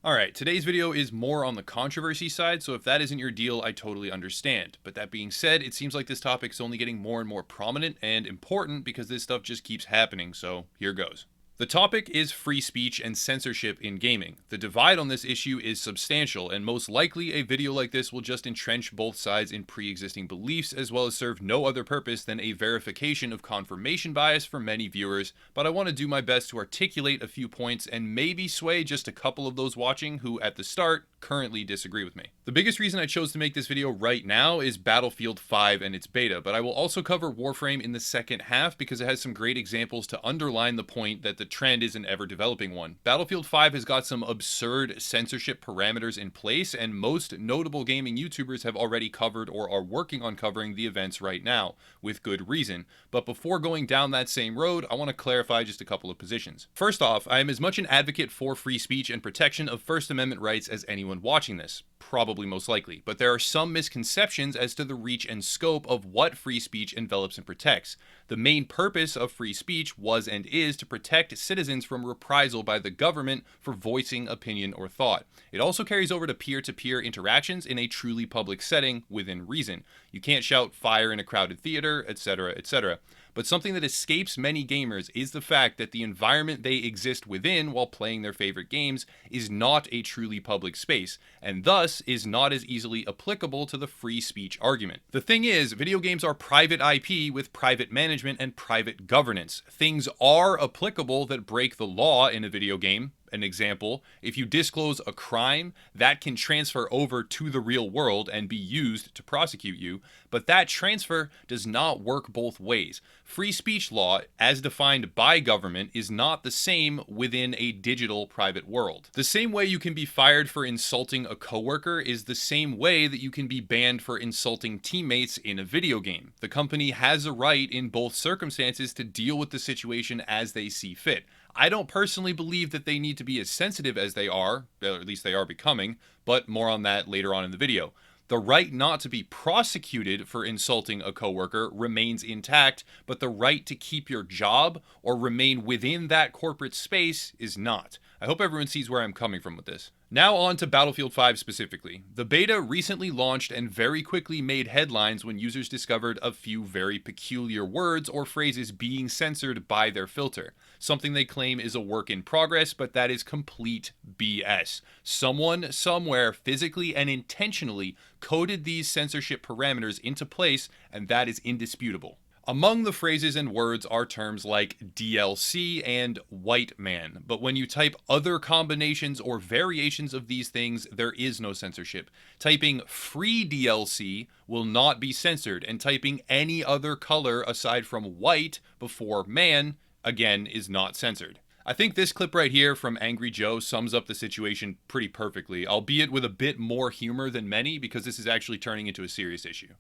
Alright, today's video is more on the controversy side, so if that isn't your deal, I totally understand. But that being said, it seems like this topic is only getting more and more prominent and important because this stuff just keeps happening, so here goes. The topic is free speech and censorship in gaming. The divide on this issue is substantial, and most likely a video like this will just entrench both sides in pre-existing beliefs as well as serve no other purpose than a verification of confirmation bias for many viewers, but I want to do my best to articulate a few points and maybe sway just a couple of those watching who at the start currently disagree with me. The biggest reason I chose to make this video right now is Battlefield 5 and its beta, but I will also cover Warframe in the second half because it has some great examples to underline the point that the trend is an ever-developing one. Battlefield 5 has got some absurd censorship parameters in place, and most notable gaming YouTubers have already covered or are working on covering the events right now, with good reason. But before going down that same road, I want to clarify just a couple of positions. First off, I am as much an advocate for free speech and protection of First Amendment rights as anyone watching this. Probably most likely, but there are some misconceptions as to the reach and scope of what free speech envelops and protects. The main purpose of free speech was and is to protect citizens from reprisal by the government for voicing opinion or thought. It also carries over to peer-to-peer interactions in a truly public setting within reason. You can't shout fire in a crowded theater, etc., etc. But something that escapes many gamers is the fact that the environment they exist within while playing their favorite games is not a truly public space, and thus is not as easily applicable to the free speech argument. The thing is, video games are private IP with private management and private governance. Things are applicable that break the law in a video game. An example, if you disclose a crime, that can transfer over to the real world and be used to prosecute you, but that transfer does not work both ways. Free speech law, as defined by government, is not the same within a digital private world. The same way you can be fired for insulting a coworker is the same way that you can be banned for insulting teammates in a video game. The company has a right in both circumstances to deal with the situation as they see fit. I don't personally believe that they need to be as sensitive as they are, or at least they are becoming, but more on that later on in the video. The right not to be prosecuted for insulting a coworker remains intact, but the right to keep your job or remain within that corporate space is not. I hope everyone sees where I'm coming from with this. Now on to Battlefield 5 specifically. The beta recently launched and very quickly made headlines when users discovered a few very peculiar words or phrases being censored by their filter. Something they claim is a work in progress, but that is complete BS. Someone, somewhere, physically and intentionally coded these censorship parameters into place, and that is indisputable. Among the phrases and words are terms like DLC and white man, but when you type other combinations or variations of these things, there is no censorship. Typing free DLC will not be censored, and typing any other color aside from white before man, again, is not censored. I think this clip right here from Angry Joe sums up the situation pretty perfectly, albeit with a bit more humor than many, because this is actually turning into a serious issue.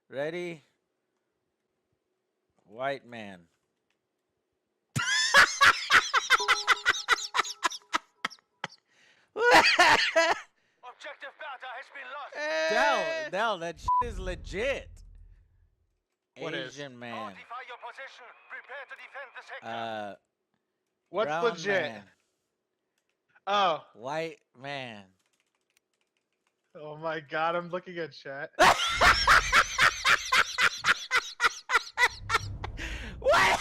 Ready? White man. Objective data has been lost. Dell, that shit is legit. What is? Asian man. Notify your position. Prepare to defend the sector. What's brown legit? man. Oh, White man. oh my God! I'm looking at chat. What?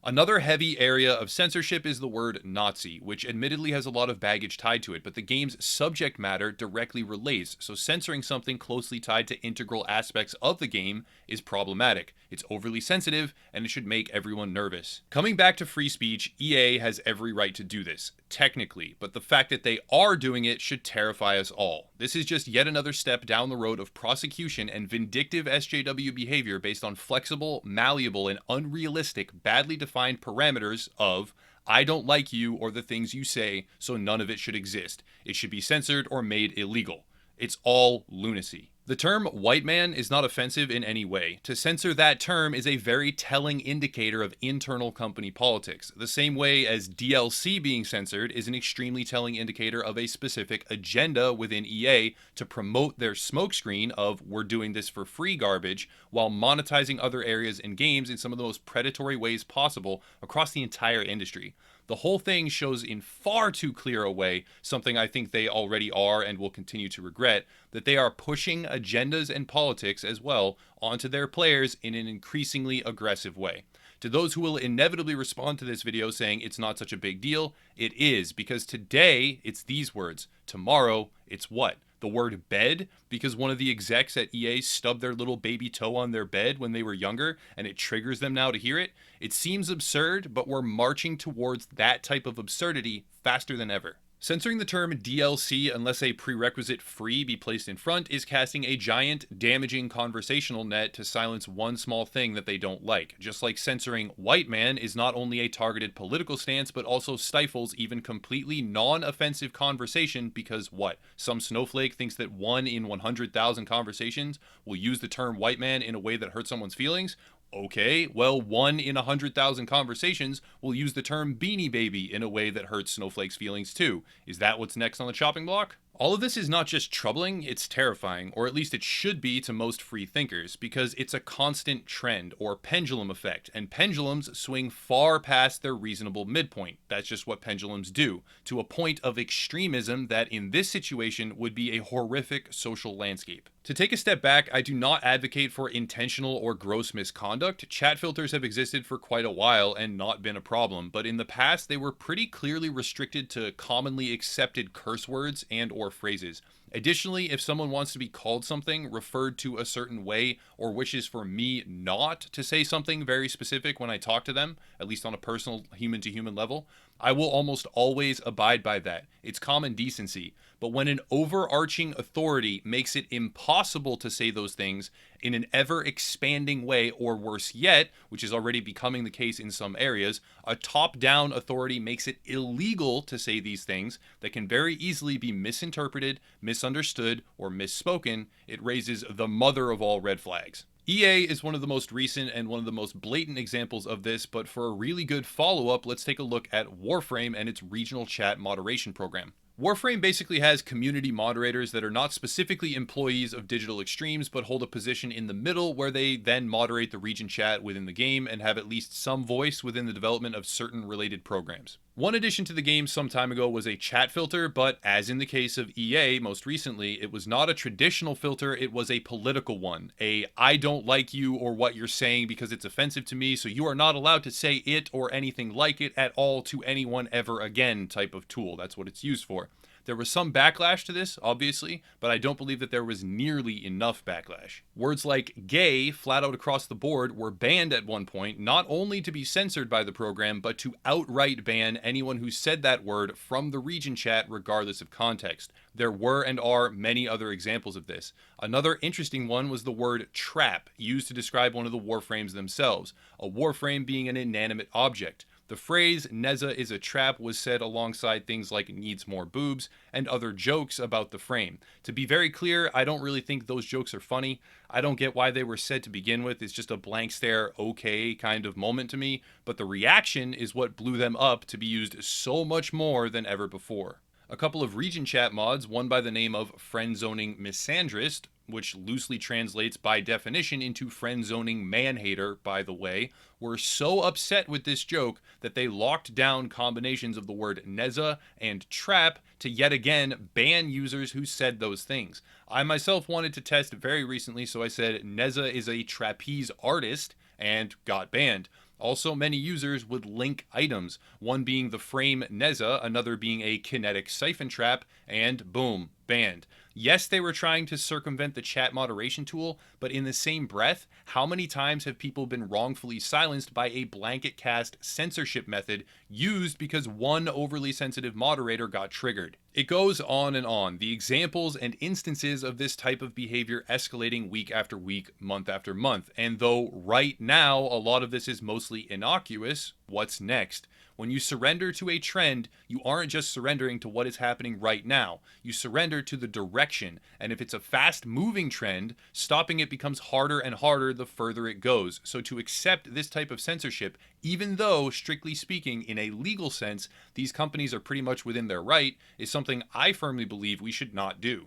Another heavy area of censorship is the word Nazi, which admittedly has a lot of baggage tied to it, but the game's subject matter directly relates, so censoring something closely tied to integral aspects of the game is problematic. It's overly sensitive, and it should make everyone nervous. Coming back to free speech, EA has every right to do this, technically, but the fact that they are doing it should terrify us all. This is just yet another step down the road of prosecution and vindictive SJW behavior based on flexible, malleable, and unrealistic, badly defined parameters of I don't like you or the things you say, so none of it should exist. It should be censored or made illegal. It's all lunacy. The term white man is not offensive in any way. To censor that term is a very telling indicator of internal company politics. The same way as DLC being censored is an extremely telling indicator of a specific agenda within EA to promote their smokescreen of we're doing this for free garbage while monetizing other areas and games in some of the most predatory ways possible across the entire industry. The whole thing shows in far too clear a way something I think they already are and will continue to regret, that they are pushing agendas and politics as well onto their players in an increasingly aggressive way. To those who will inevitably respond to this video saying it's not such a big deal, it is, because today it's these words. Tomorrow it's what? The word bed? Because one of the execs at EA stubbed their little baby toe on their bed when they were younger and it triggers them now to hear it? It seems absurd, but we're marching towards that type of absurdity faster than ever. Censoring the term DLC unless a prerequisite free be placed in front is casting a giant, damaging conversational net to silence one small thing that they don't like. Just like censoring white man is not only a targeted political stance, but also stifles even completely non-offensive conversation because what? Some snowflake thinks that 1 in 100,000 conversations will use the term white man in a way that hurts someone's feelings? Okay, well, 1 in 100,000 conversations will use the term beanie baby in a way that hurts snowflakes' feelings too. Is that what's next on the chopping block? All of this is not just troubling, it's terrifying, or at least it should be to most free thinkers, because it's a constant trend, or pendulum effect, and pendulums swing far past their reasonable midpoint. That's just what pendulums do, to a point of extremism that in this situation would be a horrific social landscape. To take a step back, I do not advocate for intentional or gross misconduct. Chat filters have existed for quite a while and not been a problem, but in the past they were pretty clearly restricted to commonly accepted curse words and or phrases. Additionally, if someone wants to be called something, referred to a certain way, or wishes for me not to say something very specific when I talk to them, at least on a personal human-to-human level, I will almost always abide by that. It's common decency. But when an overarching authority makes it impossible to say those things in an ever-expanding way, or worse yet, which is already becoming the case in some areas, a top-down authority makes it illegal to say these things that can very easily be misinterpreted, misunderstood, or misspoken, it raises the mother of all red flags. EA is one of the most recent and one of the most blatant examples of this, but for a really good follow-up, let's take a look at Warframe and its regional chat moderation program. Warframe basically has community moderators that are not specifically employees of Digital Extremes, but hold a position in the middle where they then moderate the region chat within the game and have at least some voice within the development of certain related programs. One addition to the game some time ago was a chat filter, but as in the case of EA most recently, it was not a traditional filter, it was a political one. I don't like you or what you're saying because it's offensive to me, so you are not allowed to say it or anything like it at all to anyone ever again type of tool. That's what it's used for. There was some backlash to this, obviously, but I don't believe that there was nearly enough backlash. Words like gay, flat out across the board, were banned at one point, not only to be censored by the program, but to outright ban anyone who said that word from the region chat regardless of context. There were and are many other examples of this. Another interesting one was the word trap, used to describe one of the warframes themselves, a warframe being an inanimate object. The phrase Neza is a trap was said alongside things like needs more boobs and other jokes about the frame. To be very clear, I don't really think those jokes are funny. I don't get why they were said to begin with. It's just a blank stare, okay kind of moment to me, but the reaction is what blew them up to be used so much more than ever before. A couple of region chat mods, one by the name of Friendzoning Misandrist, which loosely translates by definition into friend-zoning man-hater, by the way, were so upset with this joke that they locked down combinations of the word Neza and trap to yet again ban users who said those things. I myself wanted to test very recently, so I said Neza is a trapeze artist and got banned. Also, many users would link items, one being the frame Neza, another being a kinetic siphon trap, and boom, banned. Yes, they were trying to circumvent the chat moderation tool, but in the same breath, how many times have people been wrongfully silenced by a blanket cast censorship method used because one overly sensitive moderator got triggered? It goes on and on, the examples and instances of this type of behavior escalating week after week, month after month, and though right now a lot of this is mostly innocuous, what's next? When you surrender to a trend, you aren't just surrendering to what is happening right now. You surrender to the direction, and if it's a fast-moving trend, stopping it becomes harder and harder the further it goes. So to accept this type of censorship, even though, strictly speaking, in a legal sense, these companies are pretty much within their right, is something I firmly believe we should not do.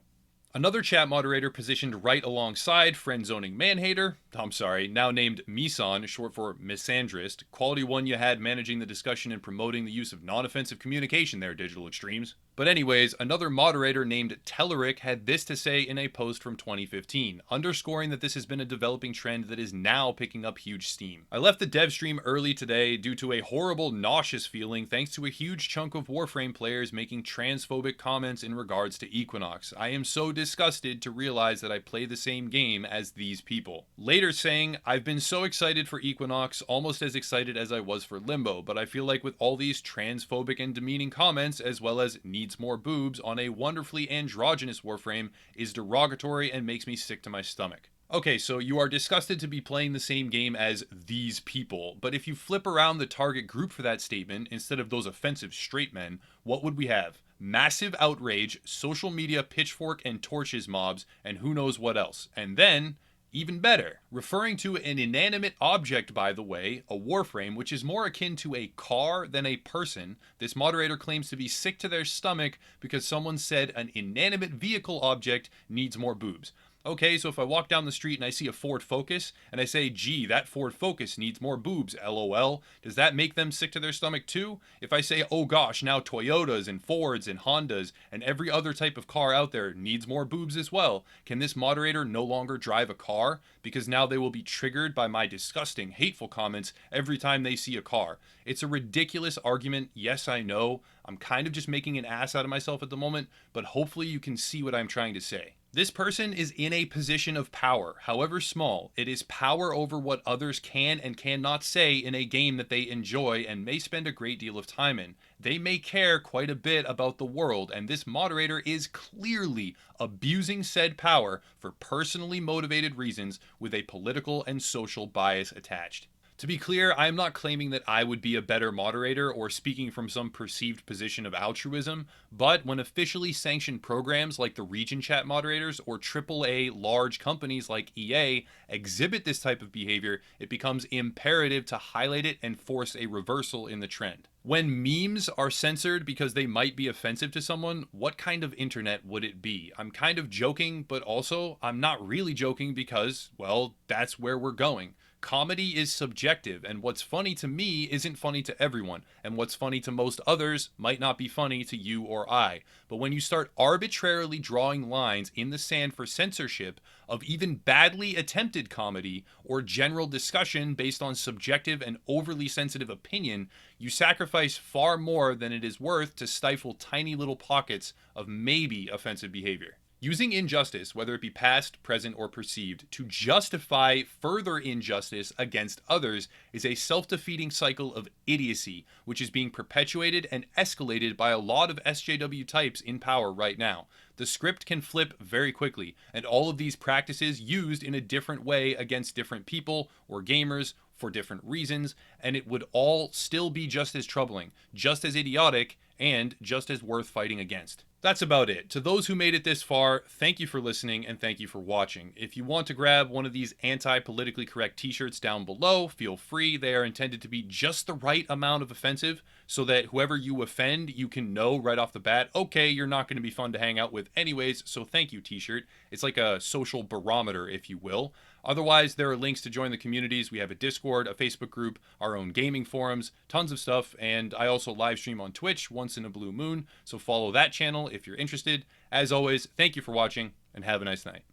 Another chat moderator positioned right alongside friend-zoning manhater, now named Misan, short for misandrist, quality one you had managing the discussion and promoting the use of non-offensive communication there, digital extremes. But anyways, another moderator named Telleric had this to say in a post from 2015, underscoring that this has been a developing trend that is now picking up huge steam. I left the dev stream early today due to a horrible, nauseous feeling thanks to a huge chunk of Warframe players making transphobic comments in regards to Equinox. I am so disgusted to realize that I play the same game as these people. Later saying, I've been so excited for Equinox, almost as excited as I was for Limbo, but I feel like with all these transphobic and demeaning comments, as well as needs more boobs on a wonderfully androgynous Warframe, is derogatory and makes me sick to my stomach. Okay, so you are disgusted to be playing the same game as these people, but if you flip around the target group for that statement, instead of those offensive straight men, what would we have? Massive outrage, social media pitchfork and torches mobs, and who knows what else. And then, even better, referring to an inanimate object, by the way, a Warframe, which is more akin to a car than a person, this moderator claims to be sick to their stomach because someone said an inanimate vehicle object needs more boobs. Okay, so if I walk down the street and I see a Ford Focus, and I say, gee, that Ford Focus needs more boobs, LOL, does that make them sick to their stomach too? If I say, oh gosh, now Toyotas and Fords and Hondas and every other type of car out there needs more boobs as well, can this moderator no longer drive a car? Because now they will be triggered by my disgusting, hateful comments every time they see a car. It's a ridiculous argument, yes I know. I'm kind of just making an ass out of myself at the moment, but hopefully you can see what I'm trying to say. This person is in a position of power, however small. It is power over what others can and cannot say in a game that they enjoy and may spend a great deal of time in. They may care quite a bit about the world, and this moderator is clearly abusing said power for personally motivated reasons with a political and social bias attached. To be clear, I am not claiming that I would be a better moderator or speaking from some perceived position of altruism, but when officially sanctioned programs like the region chat moderators or AAA large companies like EA exhibit this type of behavior, it becomes imperative to highlight it and force a reversal in the trend. When memes are censored because they might be offensive to someone, what kind of internet would it be? I'm kind of joking, but also I'm not really joking because, well, that's where we're going. Comedy is subjective, and what's funny to me isn't funny to everyone, and what's funny to most others might not be funny to you or I. But when you start arbitrarily drawing lines in the sand for censorship of even badly attempted comedy or general discussion based on subjective and overly sensitive opinion, you sacrifice far more than it is worth to stifle tiny little pockets of maybe offensive behavior. Using injustice, whether it be past, present, or perceived, to justify further injustice against others is a self-defeating cycle of idiocy, which is being perpetuated and escalated by a lot of SJW types in power right now. The script can flip very quickly, and all of these practices used in a different way against different people or gamers for different reasons, and it would all still be just as troubling, just as idiotic, and just as worth fighting against. That's about it. To those who made it this far, thank you for listening and thank you for watching. If you want to grab one of these anti-politically correct t-shirts down below, feel free. They are intended to be just the right amount of offensive so that whoever you offend, you can know right off the bat, okay, you're not going to be fun to hang out with anyways, so thank you, t-shirt. It's like a social barometer, if you will. Otherwise, there are links to join the communities. We have a Discord, a Facebook group, our own gaming forums, tons of stuff, and I also live stream on Twitch once in a blue moon, so follow that channel if you're interested. As always, thank you for watching, and have a nice night.